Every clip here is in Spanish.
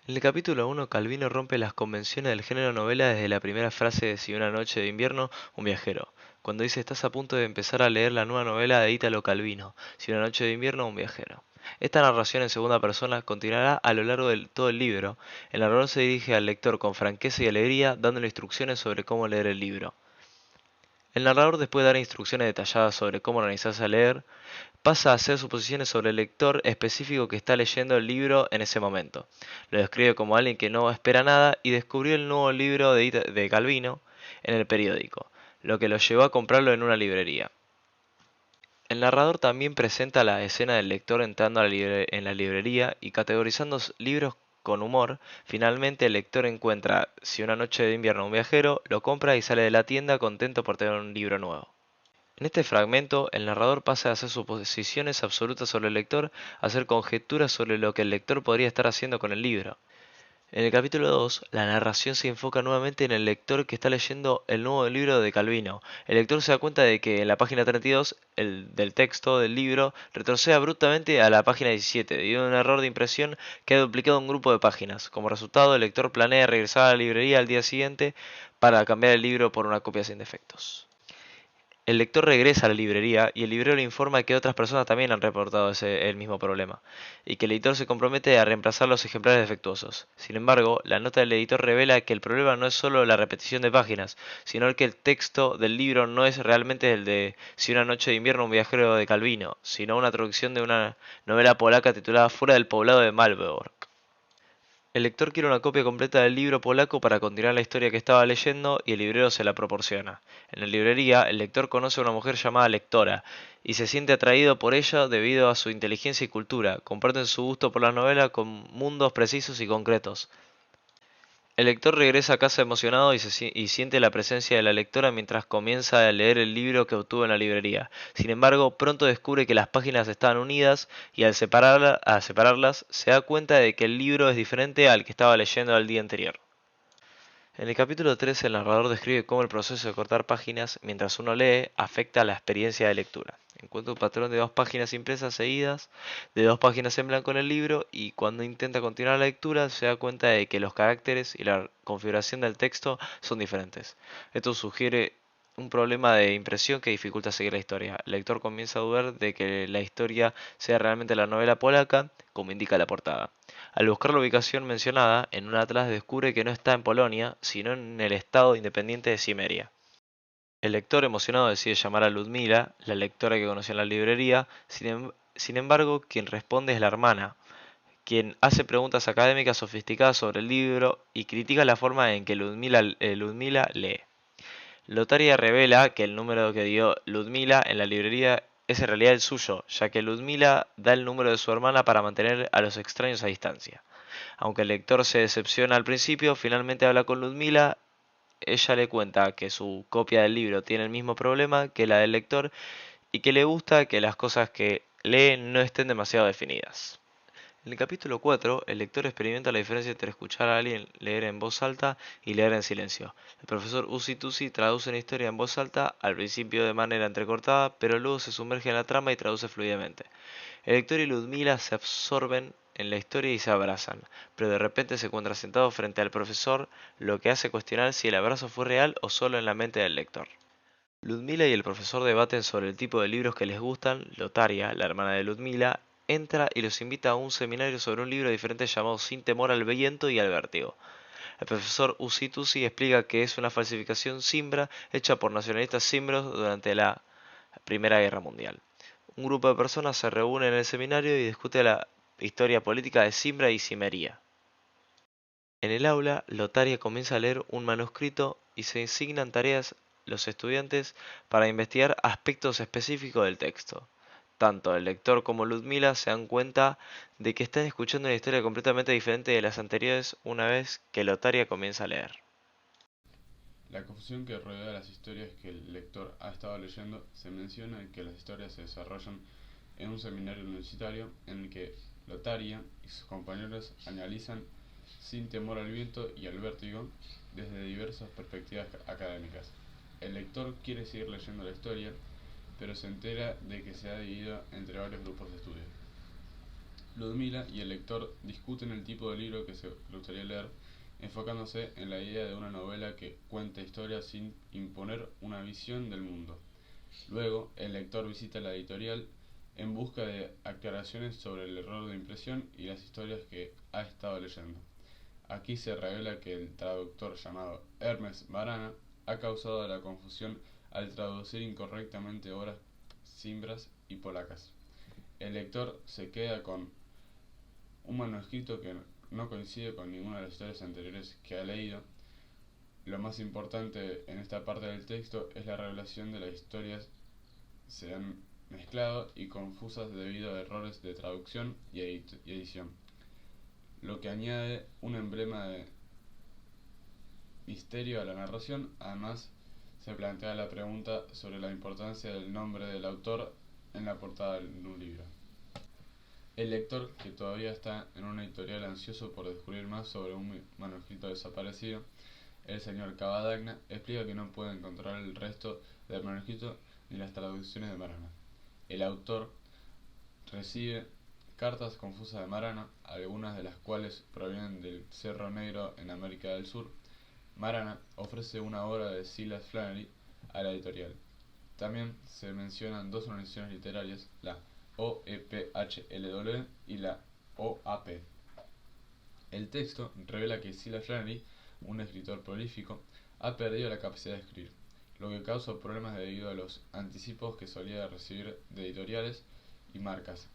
En el capítulo 1, Calvino rompe las convenciones del género novela desde la primera frase de Si una noche de invierno, un viajero, cuando dice estás a punto de empezar a leer la nueva novela de Italo Calvino, Si una noche de invierno, un viajero. Esta narración en segunda persona continuará a lo largo de todo el libro. El narrador se dirige al lector con franqueza y alegría, dándole instrucciones sobre cómo leer el libro. El narrador, después de dar instrucciones detalladas sobre cómo organizarse a leer, pasa a hacer suposiciones sobre el lector específico que está leyendo el libro en ese momento. Lo describe como alguien que no espera nada y descubrió el nuevo libro de Calvino en el periódico, lo que lo llevó a comprarlo en una librería. El narrador también presenta la escena del lector entrando en la librería y categorizando libros con humor. Finalmente el lector encuentra Si una noche de invierno un viajero, lo compra y sale de la tienda contento por tener un libro nuevo. En este fragmento, el narrador pasa de hacer suposiciones absolutas sobre el lector a hacer conjeturas sobre lo que el lector podría estar haciendo con el libro. En el capítulo 2, la narración se enfoca nuevamente en el lector que está leyendo el nuevo libro de Calvino. El lector se da cuenta de que en la página 32 del texto del libro retrocede abruptamente a la página 17 debido a un error de impresión que ha duplicado un grupo de páginas. Como resultado, el lector planea regresar a la librería al día siguiente para cambiar el libro por una copia sin defectos. El lector regresa a la librería y el librero le informa que otras personas también han reportado el mismo problema, y que el editor se compromete a reemplazar los ejemplares defectuosos. Sin embargo, la nota del editor revela que el problema no es solo la repetición de páginas, sino que el texto del libro no es realmente el de Si una noche de invierno un viajero de Calvino, sino una traducción de una novela polaca titulada Fuera del poblado de Malbork. El lector quiere una copia completa del libro polaco para continuar la historia que estaba leyendo y el librero se la proporciona. En la librería, el lector conoce a una mujer llamada Lectora y se siente atraído por ella debido a su inteligencia y cultura. Comparten su gusto por la novela con mundos precisos y concretos. El lector regresa a casa emocionado y siente la presencia de la lectora mientras comienza a leer el libro que obtuvo en la librería. Sin embargo, pronto descubre que las páginas estaban unidas y al separarlas se da cuenta de que el libro es diferente al que estaba leyendo el día anterior. En el capítulo 3 el narrador describe cómo el proceso de cortar páginas mientras uno lee afecta a la experiencia de lectura. Encuentra un patrón de dos páginas impresas seguidas, de dos páginas en blanco en el libro, y cuando intenta continuar la lectura se da cuenta de que los caracteres y la configuración del texto son diferentes. Esto sugiere un problema de impresión que dificulta seguir la historia. El lector comienza a dudar de que la historia sea realmente la novela polaca, como indica la portada. Al buscar la ubicación mencionada, en un atlas descubre que no está en Polonia, sino en el estado independiente de Cimeria. El lector emocionado decide llamar a Ludmila, la lectora que conoció en la librería. Sin embargo, quien responde es la hermana, quien hace preguntas académicas sofisticadas sobre el libro y critica la forma en que Ludmila lee. Lotaria revela que el número que dio Ludmila en la librería es en realidad el suyo, ya que Ludmila da el número de su hermana para mantener a los extraños a distancia. Aunque el lector se decepciona al principio, finalmente habla con Ludmila. Ella le cuenta que su copia del libro tiene el mismo problema que la del lector y que le gusta que las cosas que lee no estén demasiado definidas. En el capítulo 4, el lector experimenta la diferencia entre escuchar a alguien leer en voz alta y leer en silencio. El profesor Uzi Tusi traduce una historia en voz alta, al principio de manera entrecortada, pero luego se sumerge en la trama y traduce fluidamente. El lector y Ludmila se absorben en la historia y se abrazan, pero de repente se encuentra sentado frente al profesor, lo que hace cuestionar si el abrazo fue real o solo en la mente del lector. Ludmila y el profesor debaten sobre el tipo de libros que les gustan. Lotaria, la hermana de Ludmila, entra y los invita a un seminario sobre un libro diferente llamado Sin temor al viento y al vértigo. El profesor Usitusi explica que es una falsificación cimbra hecha por nacionalistas cimbros durante la Primera Guerra Mundial. Un grupo de personas se reúne en el seminario y discute la historia política de Cimbra y Cimería. En el aula, Lotaria comienza a leer un manuscrito y se asignan tareas los estudiantes para investigar aspectos específicos del texto. Tanto el lector como Ludmila se dan cuenta de que están escuchando una historia completamente diferente de las anteriores una vez que Lotaria comienza a leer. La confusión que rodea las historias que el lector ha estado leyendo se menciona que las historias se desarrollan en un seminario universitario en el que Lotaria y sus compañeros analizan sin temor al viento y al vértigo desde diversas perspectivas académicas. El lector quiere seguir leyendo la historia, pero se entera de que se ha dividido entre varios grupos de estudio. Ludmila y el lector discuten el tipo de libro que se gustaría leer, enfocándose en la idea de una novela que cuente historias sin imponer una visión del mundo. Luego, el lector visita la editorial en busca de aclaraciones sobre el error de impresión y las historias que ha estado leyendo. Aquí se revela que el traductor llamado Hermes Marana ha causado la confusión al traducir incorrectamente obras cimbras y polacas. El lector se queda con un manuscrito que no coincide con ninguna de las historias anteriores que ha leído. Lo más importante en esta parte del texto es la revelación de las historias se han mezclado y confusas debido a errores de traducción y edición, lo que añade un emblema de misterio a la narración. Además, se plantea la pregunta sobre la importancia del nombre del autor en la portada de un libro. El lector, que todavía está en una editorial ansioso por descubrir más sobre un manuscrito desaparecido, el señor Cavadagna explica que no puede encontrar el resto del manuscrito ni las traducciones de Marana. El autor recibe cartas confusas de Marana, algunas de las cuales provienen del Cerro Negro en América del Sur. Marana ofrece una obra de Silas Flannery a la editorial. También se mencionan dos organizaciones literarias, la OEPHLW y la OAP. El texto revela que Silas Flannery, un escritor prolífico, ha perdido la capacidad de escribir, lo que causa problemas debido a los anticipos que solía recibir de editoriales y marcas.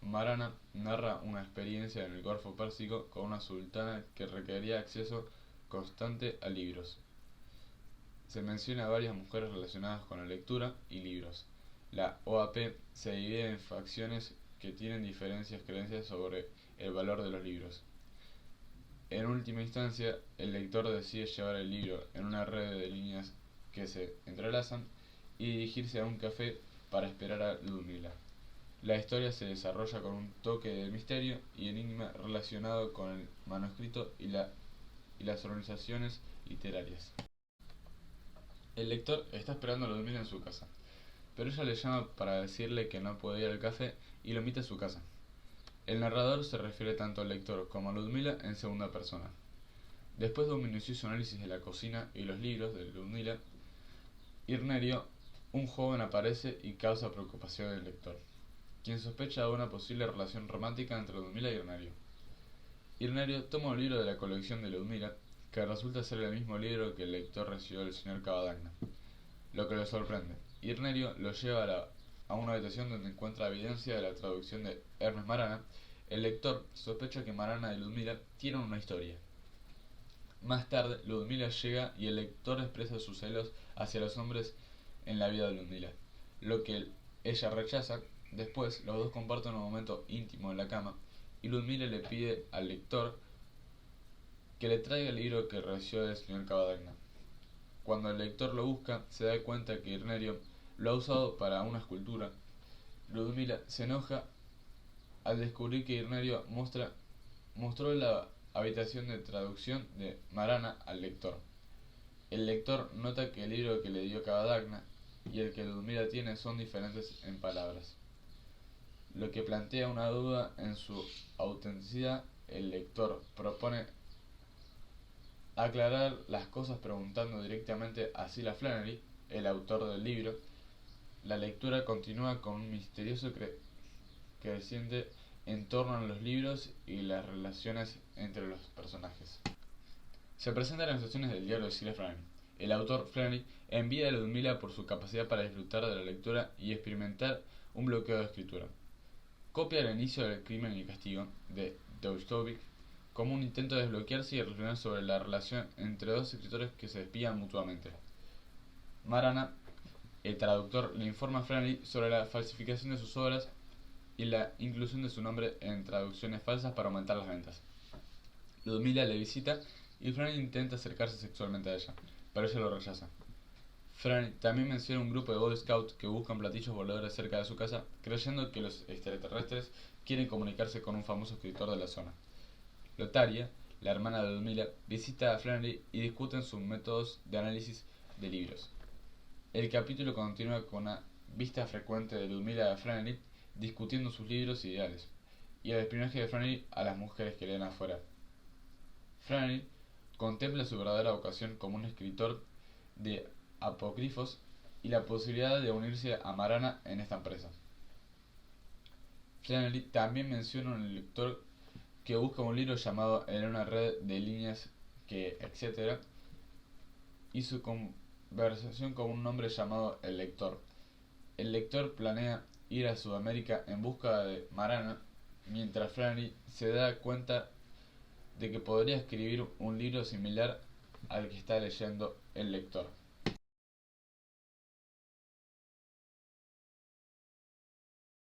Marana narra una experiencia en el Golfo Pérsico con una sultana que requería acceso constante a libros. Se menciona a varias mujeres relacionadas con la lectura y libros. La OAP se divide en facciones que tienen diferentes creencias sobre el valor de los libros. En última instancia, el lector decide llevar el libro en una red de líneas que se entrelazan y dirigirse a un café para esperar a Ludmila. La historia se desarrolla con un toque de misterio y enigma relacionado con el manuscrito y las organizaciones literarias. El lector está esperando a Ludmila en su casa, pero ella le llama para decirle que no puede ir al café y lo invita a su casa. El narrador se refiere tanto al lector como a Ludmila en segunda persona. Después de un minucioso análisis de la cocina y los libros de Ludmila, Irnerio, un joven, aparece y causa preocupación en el lector, quien sospecha de una posible relación romántica entre Ludmila y Irnerio. Irnerio toma un libro de la colección de Ludmila, que resulta ser el mismo libro que el lector recibió del señor Cavadagna, lo que le sorprende. Irnerio lo lleva a una habitación donde encuentra evidencia de la traducción de Hermes Marana. El lector sospecha que Marana y Ludmila tienen una historia. Más tarde, Ludmila llega y el lector expresa sus celos hacia los hombres en la vida de Ludmila, lo que ella rechaza. Después, los dos comparten un momento íntimo en la cama y Ludmila le pide al lector que le traiga el libro que recibió del señor Cavadagna. Cuando el lector lo busca, se da cuenta que Irnerio lo ha usado para una escultura. Ludmila se enoja al descubrir que Irnerio mostró la habitación de traducción de Marana al lector. El lector nota que el libro que le dio Cavadagna y el que Ludmila tiene son diferentes en palabras, lo que plantea una duda en su autenticidad. El lector propone aclarar las cosas preguntando directamente a Silas Flannery, el autor del libro. La lectura continúa con un misterioso creciente en torno a los libros y las relaciones entre los personajes. Se presentan las secciones del diario de Silas Flannery. El autor Flannery envidia a Ludmila por su capacidad para disfrutar de la lectura y experimentar un bloqueo de escritura. Copia el inicio del Crimen y Castigo de Dostoevsky como un intento de desbloquearse y reflexionar sobre la relación entre dos escritores que se espían mutuamente. Marana, el traductor, le informa a Flannery sobre la falsificación de sus obras y la inclusión de su nombre en traducciones falsas para aumentar las ventas. Ludmila le visita y Flannery intenta acercarse sexualmente a ella, pero ella lo rechaza. Flannery también menciona un grupo de Boy Scouts que buscan platillos voladores cerca de su casa, creyendo que los extraterrestres quieren comunicarse con un famoso escritor de la zona. Lotaria, la hermana de Ludmila, visita a Flannery y discuten sus métodos de análisis de libros. El capítulo continúa con una vista frecuente de Ludmila a Flannery discutiendo sus libros ideales. y el espionaje de Flannery a las mujeres que leen afuera. Flannery contempla su verdadera vocación como un escritor de apócrifos y la posibilidad de unirse a Marana en esta empresa. Flannery también menciona un lector que busca un libro llamado En una red de líneas que, etc., y su conversación con un hombre llamado El Lector. El lector planea ir a Sudamérica en busca de Marana, mientras Flannery se da cuenta de que podría escribir un libro similar al que está leyendo el lector.